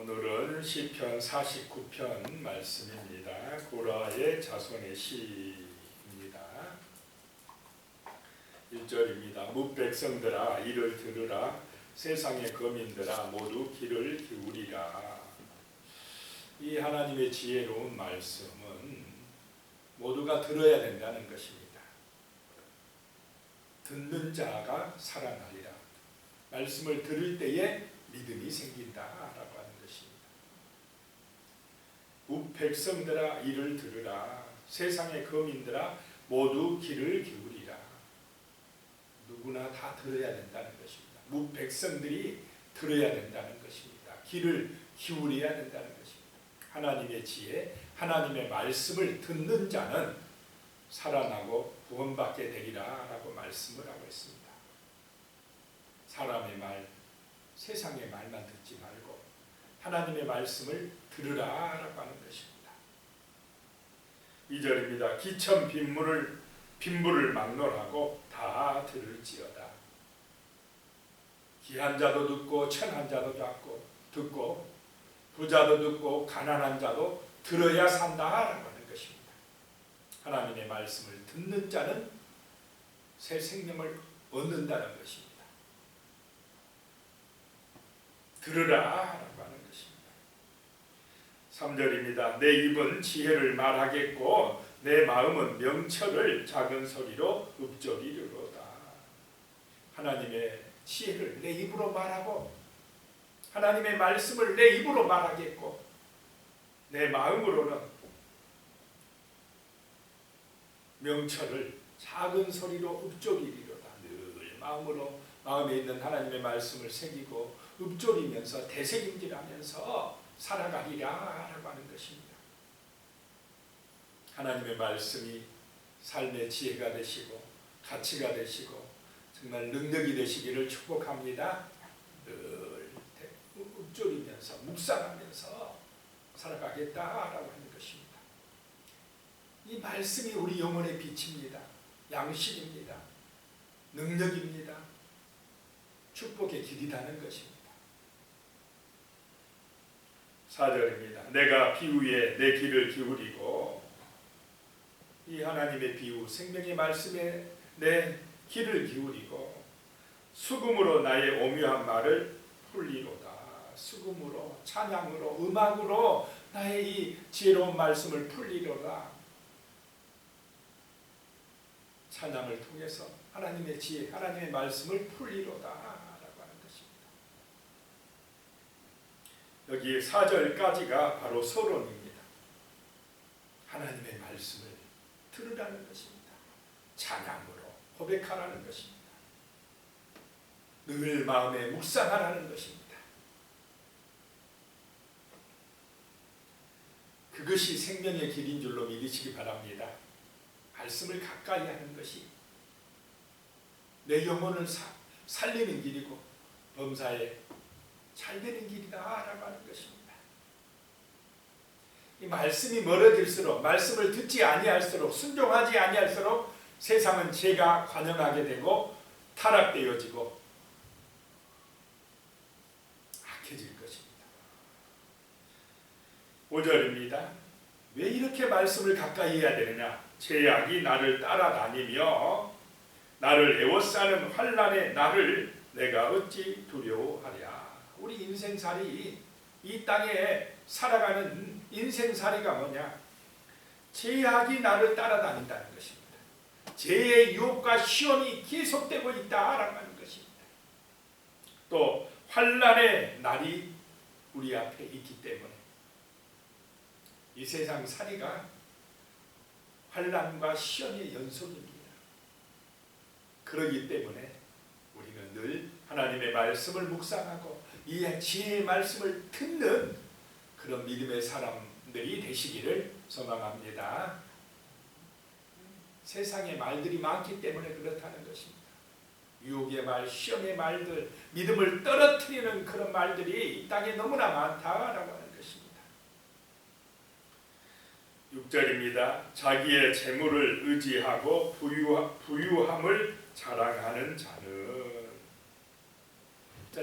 오늘은 시편 49편 말씀입니다. 고라의 자손의 시입니다. 1절입니다. 뭇백성들아 이를 들으라. 세상의 거민들아 모두 귀를 기울이라. 이 하나님의 지혜로운 말씀은 모두가 들어야 된다는 것입니다. 듣는 자가 살아나리라. 말씀을 들을 때에 믿음이 생긴다라고 하는 것입니다. 뭇백성들아 이를 들으라. 세상의 거민들아 모두 귀를 기울이라. 누구나 다 들어야 된다는 것입니다. 뭇백성들이 들어야 된다는 것입니다. 귀를 기울여야 된다는 것입니다. 하나님의 지혜, 하나님의 말씀을 듣는 자는 살아나고 구원받게 되리라 라고 말씀을 하고 있습니다. 사람의 말, 세상의 말만 듣지 말고 하나님의 말씀을 들으라 라고 하는 것입니다. 2절입니다. 기천 빈물을 막론하고 다 들을지어다. 귀한 자도 듣고 천한 자도 듣고 부자도 듣고 가난한 자도 들어야 산다라고 하는 것입니다. 하나님의 말씀을 듣는 자는 새 생명을 얻는다는 것입니다. 들으라라고 하는 것입니다. 3절입니다. 내 입은 지혜를 말하겠고 내 마음은 명철을 작은 소리로 읊조리려로다. 하나님의 지혜를 내 입으로 말하고 하나님의 말씀을 내 입으로 말하겠고 내 마음으로는 명철을 작은 소리로 읊조리리로다. 늘 마음에 있는 하나님의 말씀을 새기고 읊조리면서 되새김질하면서 살아가리라 라고 하는 것입니다. 하나님의 말씀이 삶의 지혜가 되시고 가치가 되시고 정말 능력이 되시기를 축복합니다. 늘 읊조리면서 묵상하면서 살아가겠다라고 하는 것입니다. 이 말씀이 우리 영혼의 빛입니다. 양식입니다. 능력입니다. 축복의 길이라는 것입니다. 4절입니다. 내가 비유에 내 귀를 기울이고 이 하나님의 비유 생명의 말씀에 내 귀를 기울이고 수금으로 나의 오묘한 말을 풀리로다. 수금으로 찬양으로 음악으로 나의 이 지혜로운 말씀을 풀리로다. 찬양을 통해서 하나님의 지혜, 하나님의 말씀을 풀리로다 라고 하는 것입니다. 여기 4절까지가 바로 서론입니다. 하나님의 말씀을 들으라는 것입니다. 찬양으로 고백하라는 것입니다. 늘 마음에 묵상하라는 것입니다. 그것이 생명의 길인 줄로 믿으시기 바랍니다. 말씀을 가까이 하는 것이 내 영혼을 살리는 길이고 범사에 잘 되는 길이다라고 하는 것입니다. 이 말씀이 멀어질수록 말씀을 듣지 아니할수록 순종하지 아니할수록 세상은 죄가 관영하게 되고 타락되어지고 악해질 것입니다. 5절입니다. 왜 이렇게 말씀을 가까이 해야 되느냐? 죄악이 나를 따라다니며 나를 애워싸는 환난의 나를 내가 어찌 두려워하랴. 우리 인생살이 이 땅에 살아가는 인생살이가 뭐냐? 죄악이 나를 따라다닌다는 것입니다. 죄의 유혹과 시험이 계속되고 있다라고 하는 것입니다. 또 환난의 날이 우리 앞에 있기 때문에 이 세상 살이가 환난과 시험의 연속입니다. 그러기 때문에 우리는 늘 하나님의 말씀을 묵상하고 이 지혜의 말씀을 듣는 그런 믿음의 사람들이 되시기를 소망합니다. 세상에 말들이 많기 때문에 그렇다는 것입니다. 유혹의 말, 시험의 말들, 믿음을 떨어뜨리는 그런 말들이 이 땅에 너무나 많다라고 하는 것입니다. 6절입니다. 자기의 재물을 의지하고 부유함을 자랑하는 자는,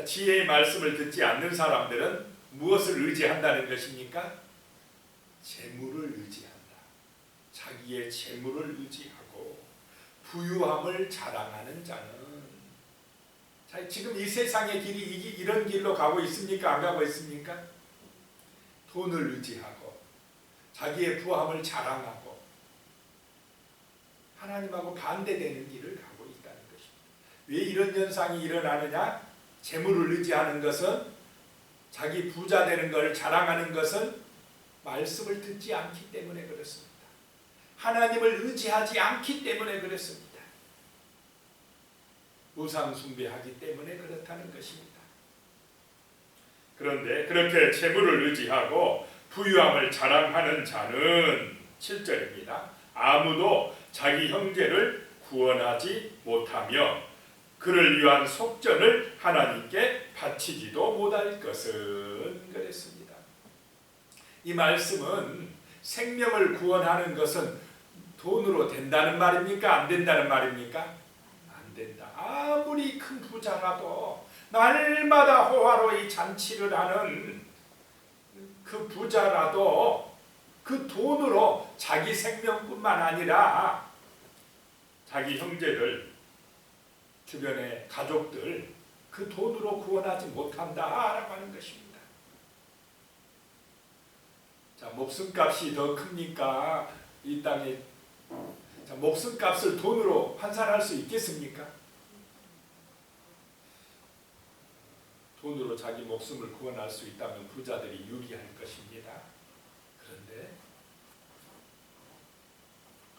지혜의 말씀을 듣지 않는 사람들은 무엇을 의지한다는 것입니까? 재물을 의지한다. 자기의 재물을 의지하고 부유함을 자랑하는 자는, 자, 지금 이 세상의 길이 이런 길로 가고 있습니까? 안 가고 있습니까? 돈을 의지하고 자기의 부함을 자랑하고 하나님하고 반대되는 길을 가고 있다는 것입니다. 왜 이런 현상이 일어나느냐? 재물을 의지하는 것은, 자기 부자 되는 걸 자랑하는 것은 말씀을 듣지 않기 때문에 그렇습니다. 하나님을 의지하지 않기 때문에 그렇습니다. 우상 숭배하기 때문에 그렇다는 것입니다. 그런데 그렇게 재물을 의지하고 부유함을 자랑하는 자는 7절입니다. 아무도 자기 형제를 구원하지 못하며 그를 위한 속전을 하나님께 바치지도 못할 것은, 그랬습니다. 이 말씀은 생명을 구원하는 것은 돈으로 된다는 말입니까? 안 된다는 말입니까? 안 된다. 아무리 큰 부자라도, 날마다 호화로이 잔치를 하는 그 부자라도 그 돈으로 자기 생명뿐만 아니라 자기 형제들, 주변의 가족들, 그 돈으로 구원하지 못한다라고 하는 것입니다. 자, 목숨값이 더 큽니까? 이 땅에, 자, 목숨값을 돈으로 환산할 수 있겠습니까? 돈으로 자기 목숨을 구원할 수 있다면 부자들이 유리할 것입니다. 그런데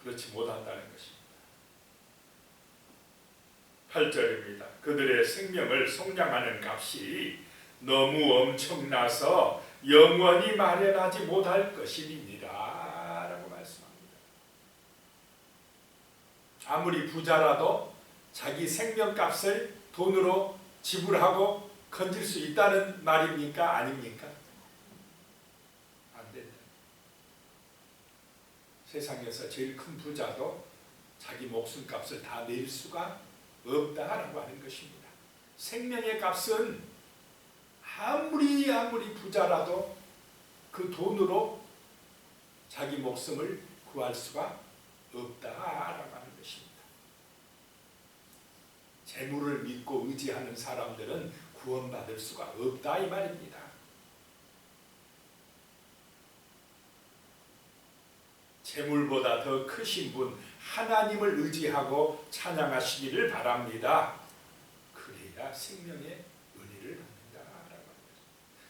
그렇지 못한다는 것입니다. 8절입니다. 그들의 생명을 속량하는 값이 너무 엄청나서 영원히 마련하지 못할 것임이니라 라고 말씀합니다. 아무리 부자라도 자기 생명값을 돈으로 지불하고 건질 수 있다는 말입니까? 아닙니까? 안 된다. 세상에서 제일 큰 부자도 자기 목숨값을 다 낼 수가 없다라고 하는 것입니다. 생명의 값은 아무리 부자라도 그 돈으로 자기 목숨을 구할 수가 없다라고 하는 것입니다. 재물을 믿고 의지하는 사람들은 구원받을 수가 없다 이 말입니다. 재물보다 더 크신 분 하나님을 의지하고 찬양하시기를 바랍니다. 그래야 생명의 은혜를 받는다라고 합니다.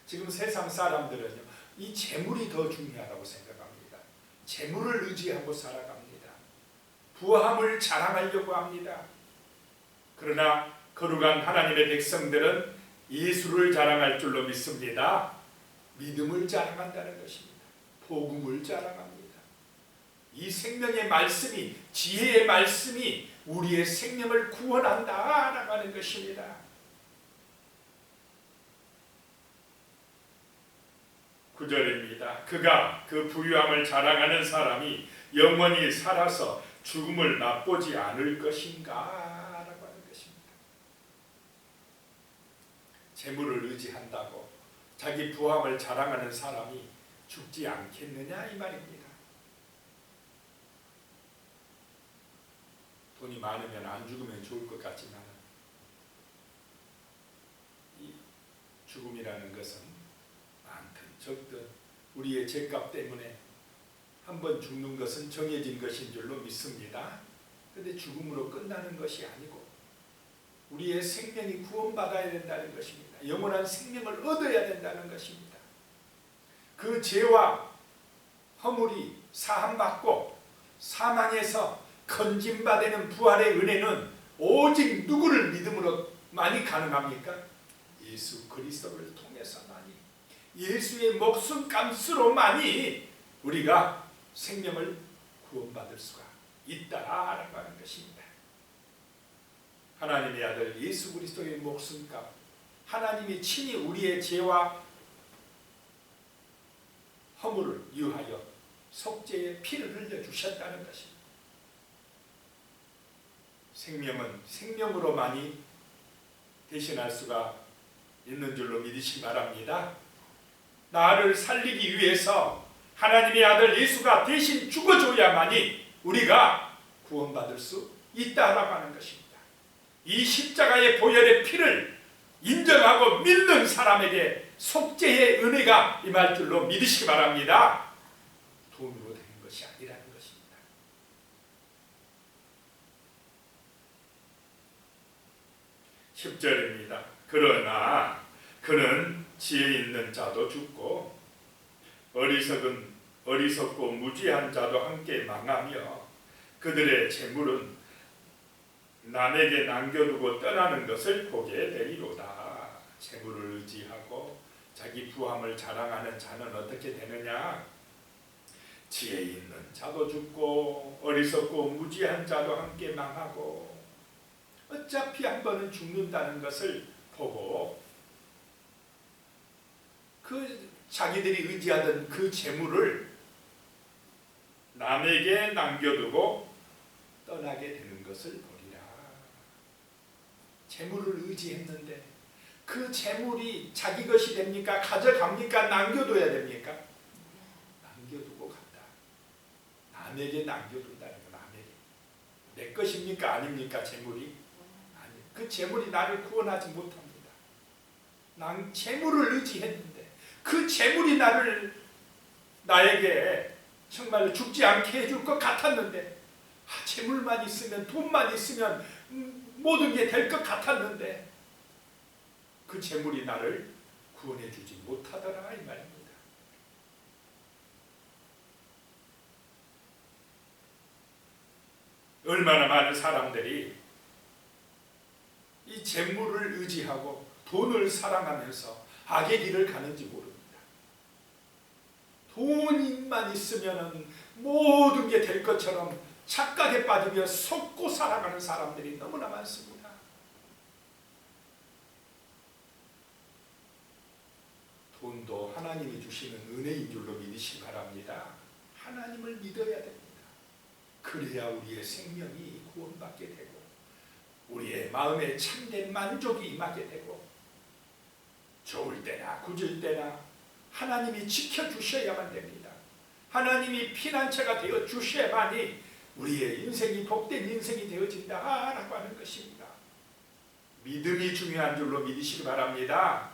지금 세상 사람들은요, 이 재물이 더 중요하다고 생각합니다. 재물을 의지하고 살아갑니다. 부함을 자랑하려고 합니다. 그러나 거룩한 하나님의 백성들은 예수를 자랑할 줄로 믿습니다. 믿음을 자랑한다는 것입니다. 복음을 자랑합니다. 이 생명의 말씀이, 지혜의 말씀이 우리의 생명을 구원한다라고 하는 것입니다. 9절입니다. 그가 그 부유함을 자랑하는 사람이 영원히 살아서 죽음을 맛보지 않을 것인가 라고 하는 것입니다. 재물을 의지한다고 자기 부함을 자랑하는 사람이 죽지 않겠느냐 이 말입니다. 돈이 많으면 안 죽으면 좋을 것 같지만 이 죽음이라는 것은 많든 적든 우리의 죄값 때문에 한번 죽는 것은 정해진 것인 줄로 믿습니다. 그런데 죽음으로 끝나는 것이 아니고 우리의 생명이 구원받아야 된다는 것입니다. 영원한 생명을 얻어야 된다는 것입니다. 그 죄와 허물이 사함받고 사망에서 건진받는 부활의 은혜는 오직 누구를 믿음으로만이 가능합니까? 예수 그리스도를 통해서만이, 예수의 목숨값으로만이 우리가 생명을 구원받을 수가 있다라고 하는 것입니다. 하나님의 아들 예수 그리스도의 목숨값, 하나님이 친히 우리의 죄와 허물을 위하여 속죄의 피를 흘려주셨다는 것입니다. 생명은 생명으로만이 대신할 수가 있는 줄로 믿으시기 바랍니다. 나를 살리기 위해서 하나님의 아들 예수가 대신 죽어줘야만이 우리가 구원받을 수 있다라고 하는 것입니다. 이 십자가의 보혈의 피를 인정하고 믿는 사람에게 속죄의 은혜가 임할 줄로 믿으시기 바랍니다. 돈으로 되는 것이 아니라는 것입니다. 10절입니다. 그러나 그는 지혜 있는 자도 죽고 어리석고 무지한 자도 함께 망하며 그들의 재물은 남에게 남겨두고 떠나는 것을 보게 되리로다. 재물을 의지하고 자기 부함을 자랑하는 자는 어떻게 되느냐? 지혜 있는 자도 죽고 어리석고 무지한 자도 함께 망하고 어차피 한 번은 죽는다는 것을 보고 그 자기들이 의지하던 그 재물을 남에게 남겨두고 떠나게 되는 것을 보리라. 재물을 의지했는데 그 재물이 자기 것이 됩니까? 가져갑니까? 남겨둬야 됩니까? 남겨두고 간다. 남에게 남겨둔다는 거. 남에게. 내 것입니까? 아닙니까? 재물이? 아니. 그 재물이 나를 구원하지 못합니다. 난 재물을 의지했는데 그 재물이 나에게 정말 죽지 않게 해줄 것 같았는데 재물만 있으면 돈만 있으면 모든 게 될 것 같았는데 그 재물이 나를 구원해 주지 못하더라 이 말입니다. 얼마나 많은 사람들이 이 재물을 의지하고 돈을 사랑하면서 악의 길을 가는지 모릅니다. 돈만 있으면 모든 게 될 것처럼 착각에 빠지며 속고 살아가는 사람들이 너무나 많습니다. 돈도 하나님이 주시는 은혜인 줄로 믿으시기 바랍니다. 하나님을 믿어야 됩니다. 그래야 우리의 생명이 구원받게 되고 우리의 마음에 참된 만족이 임하게 되고 좋을 때나 굳을 때나 하나님이 지켜주셔야만 됩니다. 하나님이 피난처가 되어 주셔야만이 우리의 인생이 복된 인생이 되어진다라고 하는 것입니다. 믿음이 중요한 줄로 믿으시기 바랍니다.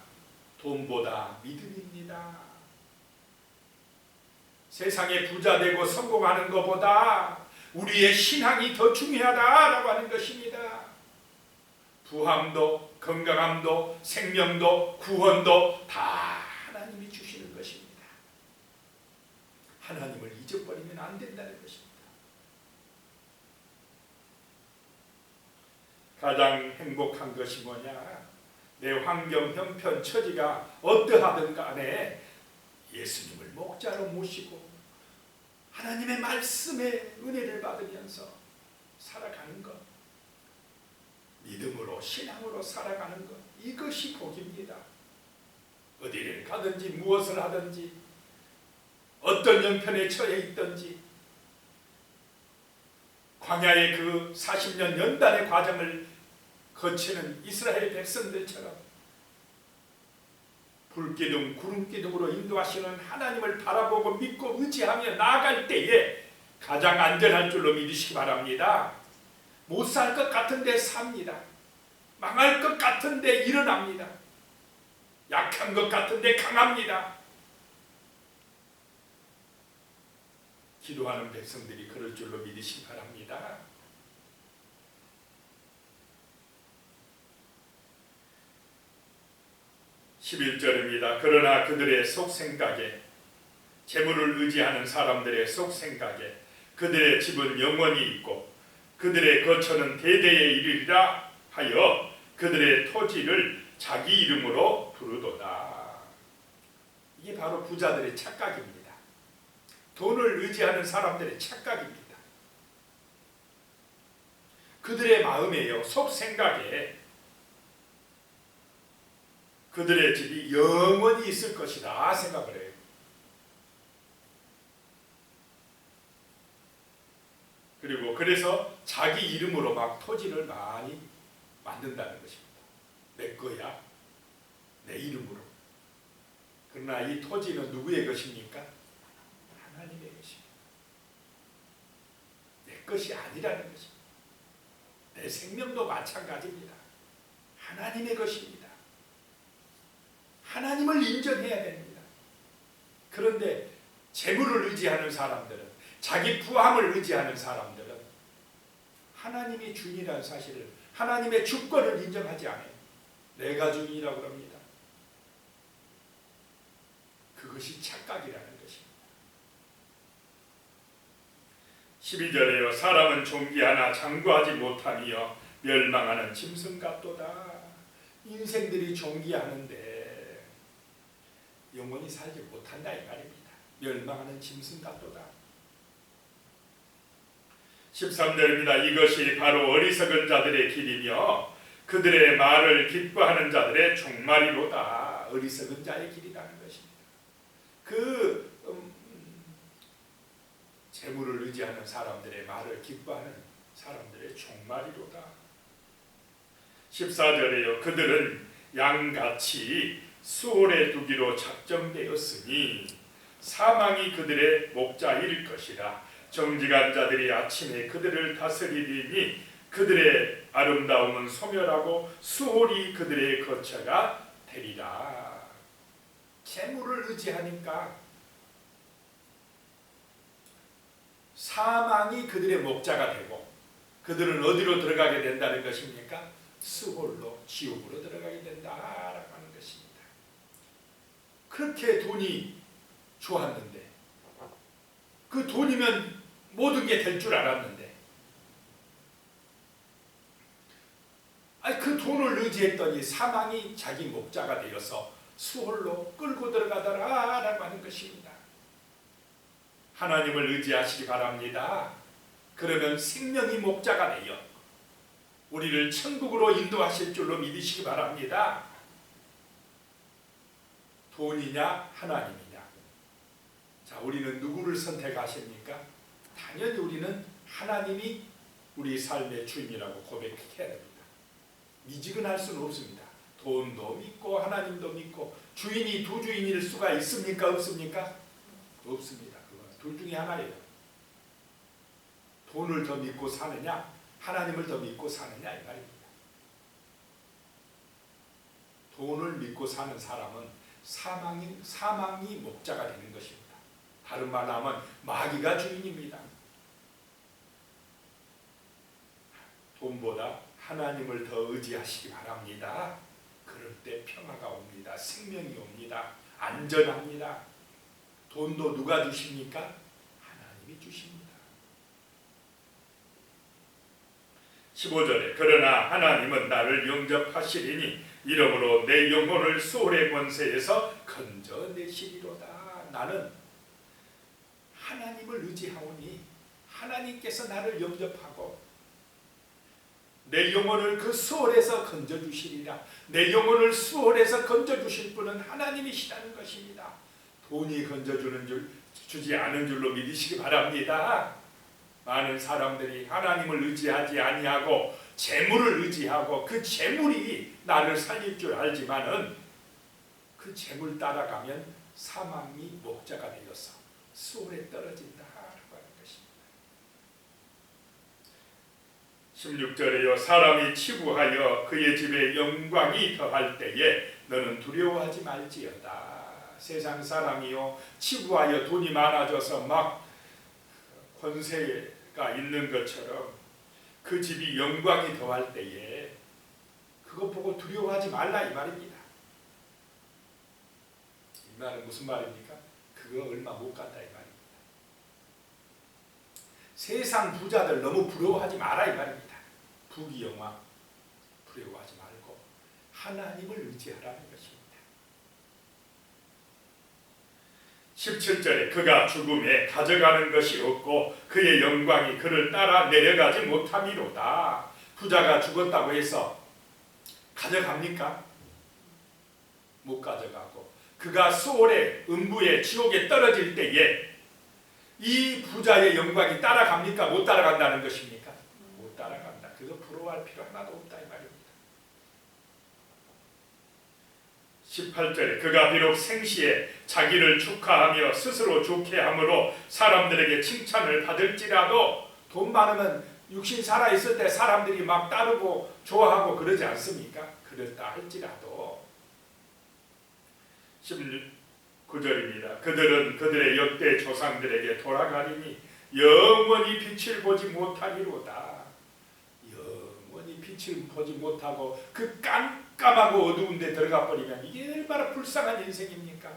돈보다 믿음입니다. 세상에 부자 되고 성공하는 것보다 우리의 신앙이 더 중요하다라고 하는 것입니다. 부함도 건강함도 생명도 구원도 다 하나님이 주시는 것입니다. 하나님을 잊어버리면 안 된다는 것입니다. 가장 행복한 것이 뭐냐? 내 환경, 형편, 처지가 어떠하든 간에 예수님을 목자로 모시고 하나님의 말씀에 은혜를 받으면서 살아가는 것, 믿음으로 신앙으로 살아가는 것, 이것이 복입니다. 어디를 가든지 무엇을 하든지 어떤 형편에 처해 있든지 광야의 그 40년 연단의 과정을 거치는 이스라엘 백성들처럼 불기둥 구름기둥으로 인도하시는 하나님을 바라보고 믿고 의지하며 나아갈 때에 가장 안전할 줄로 믿으시기 바랍니다. 못 살 것 같은데 삽니다. 망할 것 같은데 일어납니다. 약한 것 같은데 강합니다. 기도하는 백성들이 그럴 줄로 믿으시기 바랍니다. 11절입니다. 그러나 그들의 속생각에, 재물을 의지하는 사람들의 속생각에 그들의 집은 영원히 있고 그들의 거처는 대대에 이르리라 하여 그들의 토지를 자기 이름으로 부르도다. 이게 바로 부자들의 착각입니다. 돈을 의지하는 사람들의 착각입니다. 그들의 마음에요, 속생각에 그들의 집이 영원히 있을 것이다 생각을 해요. 그리고 그래서 자기 이름으로 막 토지를 많이 만든다는 것입니다. 내 거야, 내 이름으로. 그러나 이 토지는 누구의 것입니까? 하나님의 것입니다. 내 것이 아니라는 것입니다. 내 생명도 마찬가지입니다. 하나님의 것입니다. 하나님을 인정해야 됩니다. 그런데 재물을 의지하는 사람들은, 자기 부함을 의지하는 사람들은 하나님이 주인이라는 사실을, 하나님의 주권을 인정하지 않아요. 내가 주인이라고 합니다. 그것이 착각이라는 것입니다. 12절에요. 사람은 존귀하나 장구하지 못하며 멸망하는 짐승 같도다. 인생들이 존귀하는데 영원히 살지 못한다 이 말입니다. 멸망하는 짐승 같도다. 13절입니다. 이것이 바로 어리석은 자들의 길이며 그들의 말을 기뻐하는 자들의 종말이로다. 어리석은 자의 길이라는 것입니다. 재물을 의지하는 사람들의 말을 기뻐하는 사람들의 종말이로다. 14절에요. 그들은 양같이 수월에 두기로 작정되었으니 사망이 그들의 목자일 것이라. 정직한 자들이 아침에 그들을 다스리리니 그들의 아름다움은 소멸하고 수월이 그들의 거처가 되리라. 재물을 의지하니까 사망이 그들의 목자가 되고 그들은 어디로 들어가게 된다는 것입니까? 수홀로, 지옥으로 들어가게 된다라고 하는 것입니다. 그렇게 돈이 좋았는데, 그 돈이면 모든 게 될 줄 알았는데, 그 돈을 의지했더니 사망이 자기 목자가 되어서 수홀로 끌고 들어가더라라고 하는 것입니다. 하나님을 의지하시기 바랍니다. 그러면 생명이 목자가 되어 우리를 천국으로 인도하실 줄로 믿으시기 바랍니다. 돈이냐 하나님이냐. 자, 우리는 누구를 선택하십니까? 당연히 우리는 하나님이 우리 삶의 주인이라고 고백해야 됩니다. 미지근할 수는 없습니다. 돈도 믿고 하나님도 믿고 주인이 두 주인일 수가 있습니까? 없습니까? 없습니다. 둘 중에 하나예요. 돈을 더 믿고 사느냐, 하나님을 더 믿고 사느냐 이 말입니다. 돈을 믿고 사는 사람은 사망이 목자가 되는 것입니다. 다른 말로 하면 마귀가 주인입니다. 돈보다 하나님을 더 의지하시기 바랍니다. 그럴 때 평화가 옵니다. 생명이 옵니다. 안전합니다. 돈도 누가 주십니까? 하나님이 주십니다. 15절에 그러나 하나님은 나를 영접하시리니 이러므로 내 영혼을 수월의 권세에서 건져내시리로다. 나는 하나님을 의지하오니 하나님께서 나를 영접하고 내 영혼을 그 수월에서 건져주시리라. 내 영혼을 수월에서 건져주실 분은 하나님이시라는 것입니다. 돈이 주지 않은 줄로 믿으시기 바랍니다. 많은 사람들이 하나님을 의지하지 아니하고 재물을 의지하고 그 재물이 나를 살릴 줄 알지만은 그 재물 따라가면 사망이 목자가 되어서 수월에 떨어진다라고 하는 것입니다. 16절에요. 사람이 치부하여 그의 집에 영광이 더할 때에 너는 두려워하지 말지어다. 세상 사람이요 치부하여 돈이 많아져서 막 권세가 있는 것처럼 그 집이 영광이 더할 때에 그것 보고 두려워하지 말라 이 말입니다. 이 말은 무슨 말입니까? 그거 얼마 못 간다 이 말입니다. 세상 부자들 너무 부러워하지 마라 이 말입니다. 부귀영화 부러워하지 말고 하나님을 의지하라는 것입니다. 17절에 그가 죽음에 가져가는 것이 없고 그의 영광이 그를 따라 내려가지 못함이로다. 부자가 죽었다고 해서 가져갑니까? 못 가져가고 그가 수월에 음부에 지옥에 떨어질 때에 이 부자의 영광이 따라갑니까? 못 따라간다는 것입니까? 못 따라간다. 그래서 부러워할 필요 하나도 없다 이 말입니다. 18절에 그가 비록 생시에 자기를 축하하며 스스로 좋게 함으로 사람들에게 칭찬을 받을지라도, 돈 많으면 육신 살아있을 때 사람들이 막 따르고 좋아하고 그러지 않습니까? 그랬다 할지라도 19절입니다. 그들은 그들의 역대 조상들에게 돌아가리니 영원히 빛을 보지 못하리로다. 영원히 빛을 보지 못하고 그 깜깜하고 어두운 데 들어가 버리면 이게 얼마나 불쌍한 인생입니까?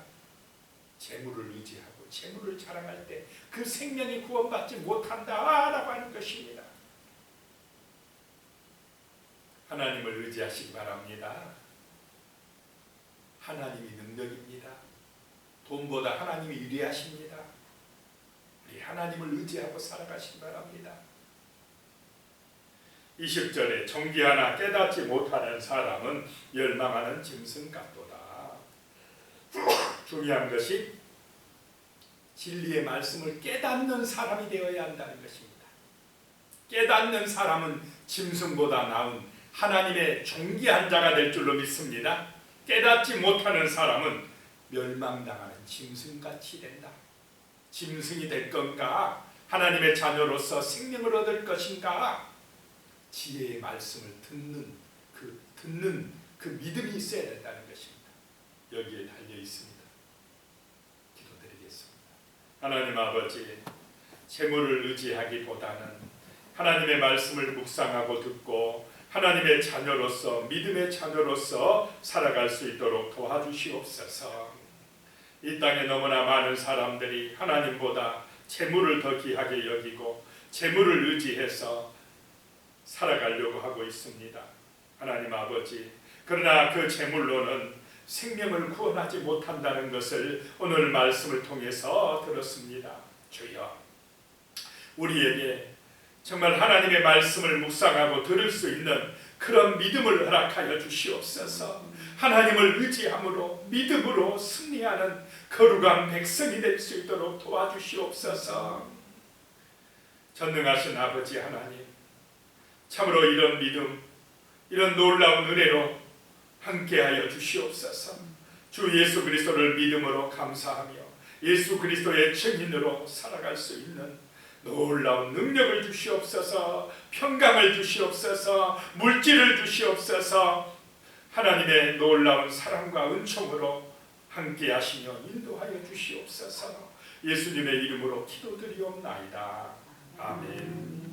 재물을 의지하고 재물을 자랑할 때 그 생명이 구원받지 못한다라고 하는 것입니다. 하나님을 의지하시기 바랍니다. 하나님이 능력입니다. 돈보다 하나님이 유리하십니다. 우리 하나님을 의지하고 살아가시기 바랍니다. 20절에 정죄하나 깨닫지 못하는 사람은 멸망하는 짐승 같도다. 중요한 것이 진리의 말씀을 깨닫는 사람이 되어야 한다는 것입니다. 깨닫는 사람은 짐승보다 나은 하나님의 존귀한 자가 될 줄로 믿습니다. 깨닫지 못하는 사람은 멸망당하는 짐승같이 된다. 짐승이 될 건가? 하나님의 자녀로서 생명을 얻을 것인가? 지혜의 말씀을 듣는 그 믿음이 있어야 된다는 것입니다. 여기에 달려 있습니다. 기도드리겠습니다. 하나님 아버지, 재물을 의지하기보다는 하나님의 말씀을 묵상하고 듣고 하나님의 자녀로서, 믿음의 자녀로서 살아갈 수 있도록 도와주시옵소서. 이 땅에 너무나 많은 사람들이 하나님보다 재물을 더 귀하게 여기고 재물을 의지해서 살아가려고 하고 있습니다. 하나님 아버지, 그러나 그 재물로는 생명을 구원하지 못한다는 것을 오늘 말씀을 통해서 들었습니다. 주여, 우리에게 정말 하나님의 말씀을 묵상하고 들을 수 있는 그런 믿음을 허락하여 주시옵소서. 하나님을 의지함으로 믿음으로 승리하는 거룩한 백성이 될 수 있도록 도와주시옵소서. 전능하신 아버지 하나님, 참으로 이런 믿음, 이런 놀라운 은혜로 함께하여 주시옵소서. 주 예수 그리스도를 믿음으로 감사하며 예수 그리스도의 증인으로 살아갈 수 있는 놀라운 능력을 주시옵소서. 평강을 주시옵소서. 물질을 주시옵소서. 하나님의 놀라운 사랑과 은총으로 함께 하시며 인도하여 주시옵소서. 예수님의 이름으로 기도드리옵나이다. 아멘.